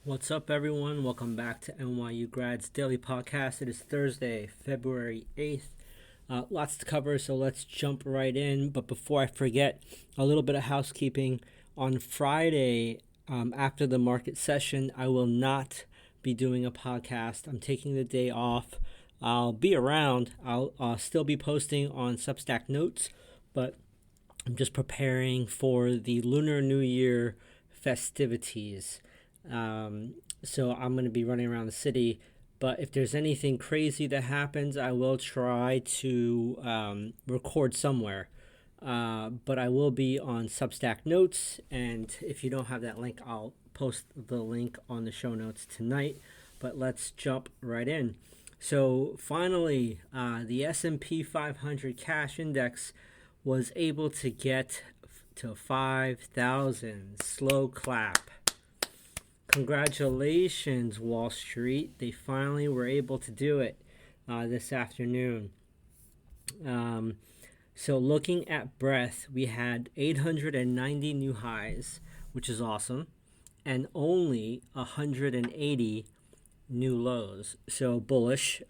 What's up, everyone? Welcome back to NYU Grads Daily Podcast. It is Thursday, February 8th. Lots to cover, so let's jump right in. But before I forget, a little bit of housekeeping. On Friday, after the market session, I will not be doing a podcast. I'm taking the day off. I'll be around. I'll still be posting on Substack Notes, but I'm just preparing for the Lunar New Year festivities. So I'm going to be running around the city, but if there's anything crazy that happens, I will try to record somewhere. But I will be on Substack Notes, and if you don't have that link, I'll post the link on the show notes tonight. But let's jump right in. So finally, the S&P 500 cash index was able to get to 5,000. Slow clap. Congratulations, Wall Street. They finally were able to do it this afternoon. So looking at breadth, we had 890 new highs, which is awesome, and only 180 new lows. So bullish.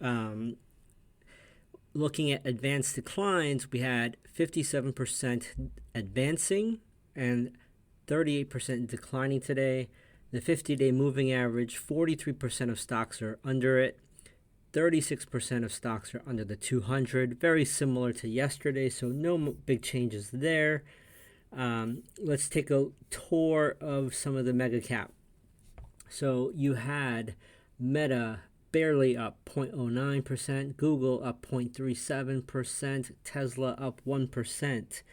Looking at advanced declines, we had 57% advancing and 38% declining today. The 50-day moving average, 43% of stocks are under it. 36% of stocks are under the 200. Very similar to yesterday, so no big changes there. Let's take a tour of some of the mega cap. So you had Meta barely up 0.09%, Google up 0.37%, Tesla up 1%.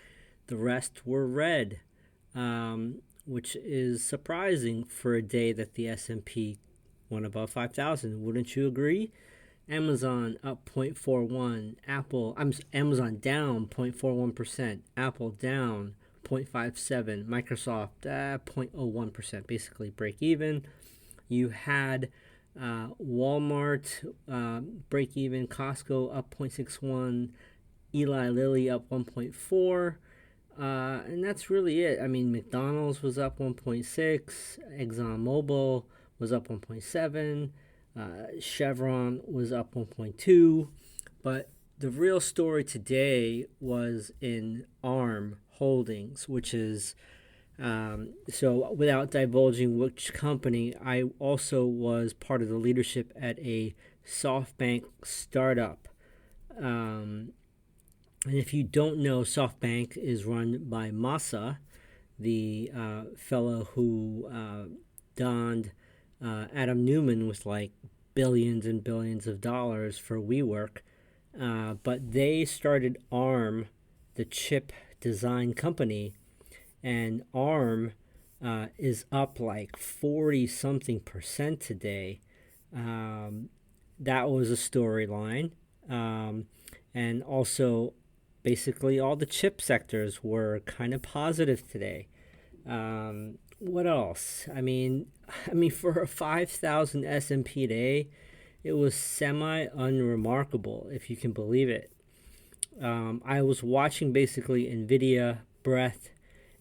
The rest were red. Which is surprising for a day that the S&P went above 5,000. Wouldn't you agree? Amazon up 0.41. Amazon down 0.41%. Apple down 0.57. Microsoft 0.01%, basically break even. You had Walmart break even. Costco up 0.61. Eli Lilly up 1.4. And that's really it. I mean, McDonald's was up 1.6, ExxonMobil was up 1.7, Chevron was up 1.2, but the real story today was in ARM Holdings, which is, so without divulging which company, I also was part of the leadership at a SoftBank startup. And if you don't know, SoftBank is run by Masa, the fellow who donned Adam Newman with like billions and billions of dollars for WeWork. But they started ARM, the chip design company, and ARM is up like 40-something% today. That was a storyline. And also, basically, all the chip sectors were kind of positive today. What else? I mean, for a 5,000 S&P day, it was semi-unremarkable, if you can believe it. I was watching basically NVIDIA, breadth,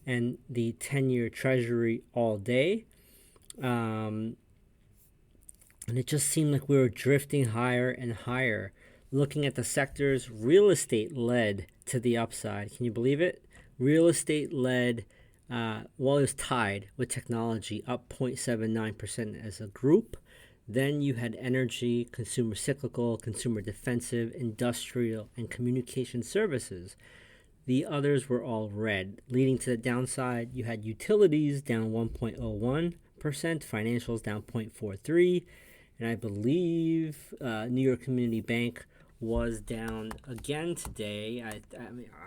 and the 10-year Treasury all day. And it just seemed like we were drifting higher and higher. Looking at the sectors, real estate led to the upside. Can you believe it? Real estate led, it was tied with technology, up 0.79% as a group. Then you had energy, consumer cyclical, consumer defensive, industrial, and communication services. The others were all red. Leading to the downside, you had utilities down 1.01%, financials down 0.43%, and I believe New York Community Bank was down again today.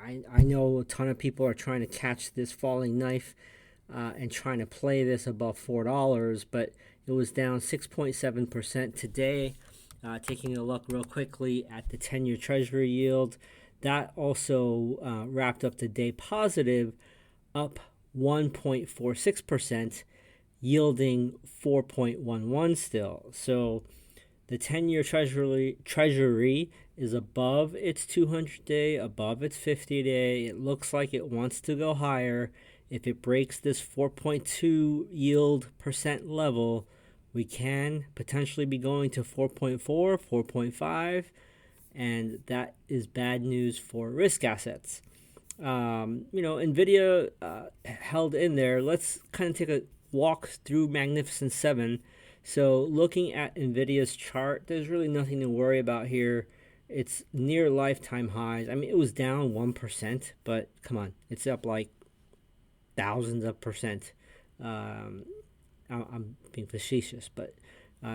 I know a ton of people are trying to catch this falling knife and trying to play this above $4, but it was down 6.7% today. Taking a look real quickly at the 10-year Treasury yield, that also wrapped up the day positive, up 1.46%, yielding 4.11 still. So the 10-year Treasury is above its 200-day, above its 50-day. It looks like it wants to go higher. If it breaks this 4.2 yield percent level, we can potentially be going to 4.4, 4.5, and that is bad news for risk assets. Nvidia held in there. Let's kind of take a walk through Magnificent 7. So looking at Nvidia's chart, there's really nothing to worry about here. It's near lifetime highs. I mean, it was down 1%, but come on, it's up like thousands of percent. I'm being facetious, but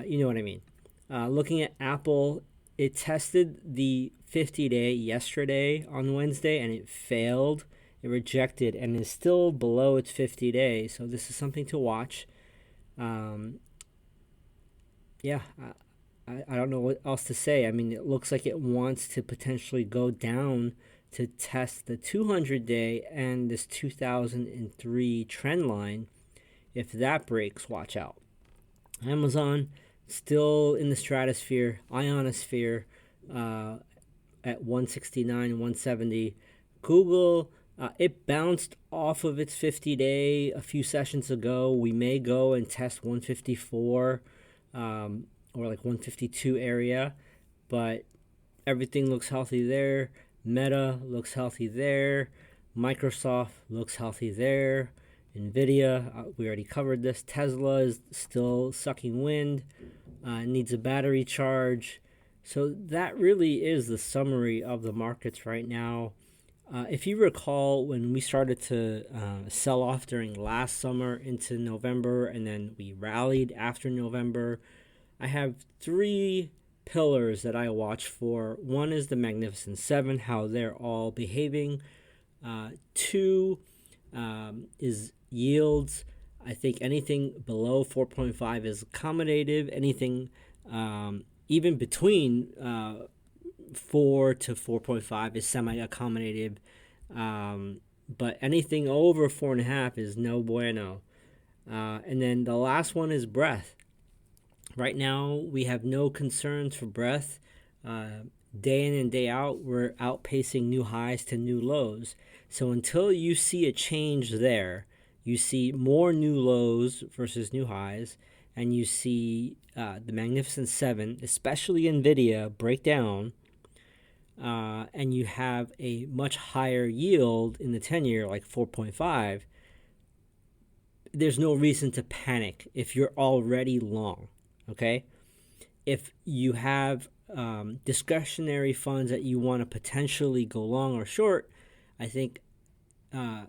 you know what I mean. Looking at Apple, it tested the 50-day yesterday on Wednesday, and it failed. It rejected and is still below its 50-day. So this is something to watch. I don't know what else to say. I mean, it looks like it wants to potentially go down to test the 200-day and this 2003 trend line. If that breaks, watch out. Amazon, still in the stratosphere, ionosphere, at 169, 170. Google, it bounced off of its 50-day a few sessions ago. We may go and test 154 or like 152 area, but everything looks healthy there. Meta looks healthy there. Microsoft looks healthy there. Nvidia, we already covered this. Tesla is still sucking wind, needs a battery charge. So that really is the summary of the markets right now. If you recall, when we started to sell off during last summer into November, and then we rallied after November, I have three pillars that I watch for. One is the Magnificent 7, how they're all behaving. Two is yields. I think anything below 4.5 is accommodative. Anything even between 4 to 4.5 is semi-accommodative. But anything over 4.5 is no bueno. And then the last one is breadth. Right now, we have no concerns for breadth. Day in and day out, we're outpacing new highs to new lows. So until you see a change there, you see more new lows versus new highs, and you see the Magnificent 7, especially NVIDIA, break down, and you have a much higher yield in the 10-year, like 4.5, there's no reason to panic if you're already long, okay? If you have discretionary funds that you want to potentially go long or short, I think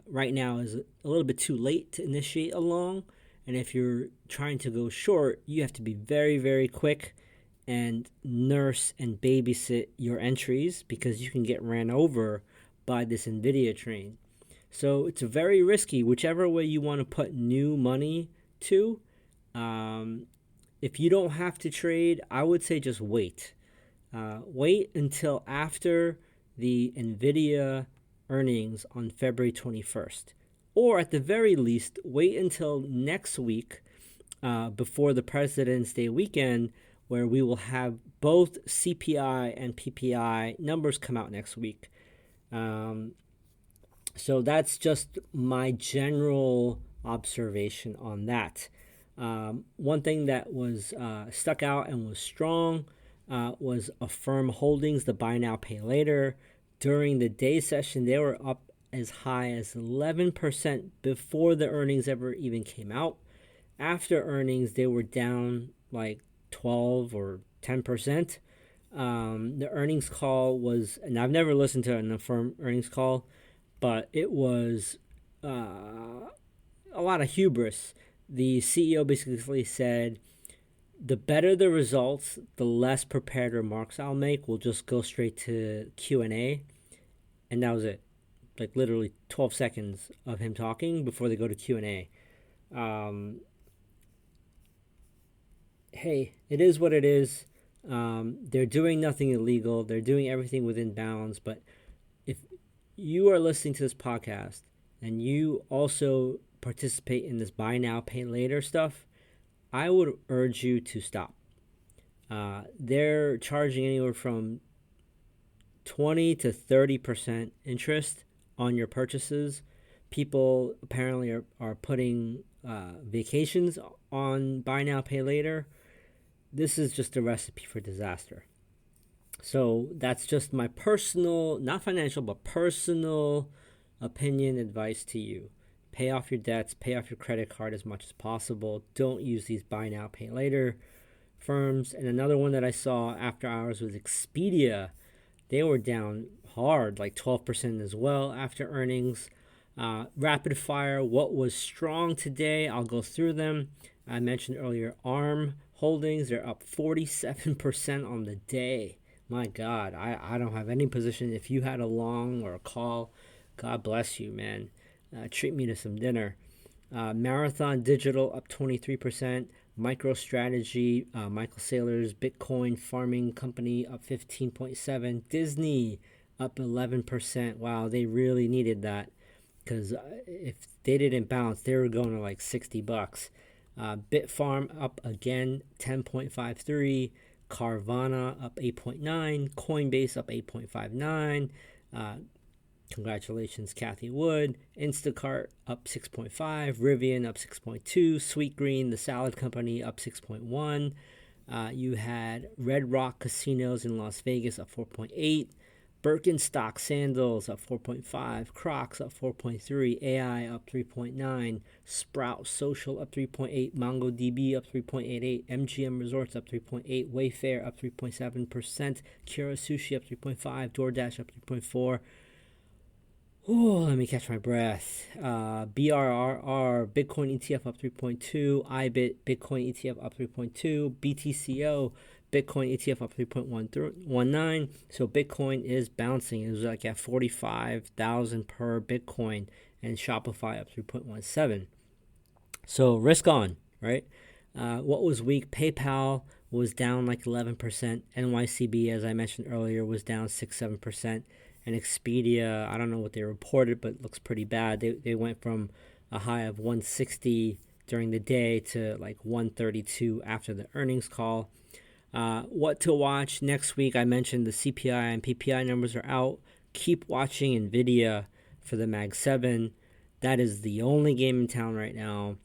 right now is a little bit too late to initiate a long. And if you're trying to go short, you have to be very, very quick and nurse and babysit your entries, because you can get ran over by this NVIDIA train. So it's very risky, whichever way you want to put new money to. If you don't have to trade, I would say just wait. Wait until after the NVIDIA earnings on February 21st. Or at the very least, wait until next week before the President's Day weekend, where we will have both CPI and PPI numbers come out next week. So that's just my general observation on that. One thing that was stuck out and was strong was AFRM Holdings, the buy now, pay later. During the day session, they were up as high as 11% before the earnings ever even came out. After earnings, they were down like 12 or 10%. The earnings call was, and I've never listened to an AFRM earnings call, but it was a lot of hubris. The CEO basically said, the better the results, the less prepared remarks I'll make. We'll just go straight to Q&A. And that was it. Like literally 12 seconds of him talking before they go to Q&A. Hey, it is what it is. They're doing nothing illegal. They're doing everything within bounds. But if you are listening to this podcast and you also participate in this buy now, pay later stuff, I would urge you to stop. They're charging anywhere from 20 to 30% interest on your purchases. People apparently are putting vacations on buy now, pay later, this is just a recipe for disaster. So that's just my personal, not financial, but personal opinion, advice to you. Pay off your debts, pay off your credit card as much as possible. Don't use these buy now, pay later firms. And another one that I saw after hours was Expedia. They were down hard, like 12% as well after earnings. Rapid fire, what was strong today? I'll go through them. I mentioned earlier ARM holdings, they're up 47% on the day. My God, I don't have any position. If you had a long or a call, God bless you, man. Treat me to some dinner. Marathon Digital up 23%. MicroStrategy, Michael Saylor's Bitcoin farming company up 15.7%. Disney up 11%. Wow, they really needed that, because if they didn't bounce, they were going to like $60. Bitfarm up again 10.53%. Carvana up 8.9%. Coinbase up 8.59%. Congratulations, Kathy Wood. Instacart up 6.5%. Rivian up 6.2%. Sweetgreen, the salad company, up 6.1%. You had Red Rock Casinos in Las Vegas up 4.8%. Birkenstock Sandals up 4.5%. Crocs up 4.3%. AI up 3.9%. Sprout Social up 3.8%. MongoDB up 3.88%. MGM Resorts up 3.8%. Wayfair up 3.7%. Kura Sushi up 3.5%. DoorDash up 3.4%. Oh, let me catch my breath. BRRR, Bitcoin ETF up 3.2. IBIT, Bitcoin ETF up 3.2. BTCO, Bitcoin ETF up 3.19. So Bitcoin is bouncing. It was like at 45,000 per Bitcoin, and Shopify up 3.17. So risk on, right? What was weak? PayPal was down like 11%. Nycb, as I mentioned earlier, was down 6-7%. And Expedia, I don't know what they reported, but it looks pretty bad. They went from a high of 160 during the day to like 132 after the earnings call. What to watch next week? I mentioned the CPI and PPI numbers are out. Keep watching NVIDIA for the Mag 7. That is the only game in town right now,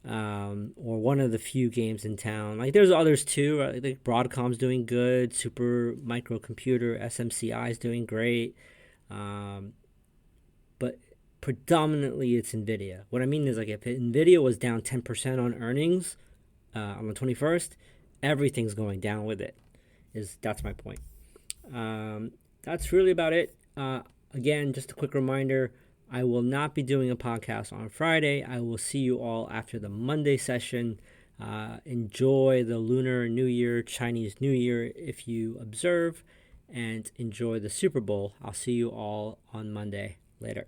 or one of the few games in town. Like there's others too. I think Broadcom's doing good. Super Microcomputer, SMCI is doing great. But predominantly it's NVIDIA. What I mean is, like, if NVIDIA was down 10% on earnings on the 21st, everything's going down with it. That's my point. That's really about it. Again, just a quick reminder, I will not be doing a podcast on Friday. I will see you all after the Monday session. Enjoy the Lunar New Year, Chinese New Year if you observe, and enjoy the Super Bowl. I'll see you all on Monday. Later.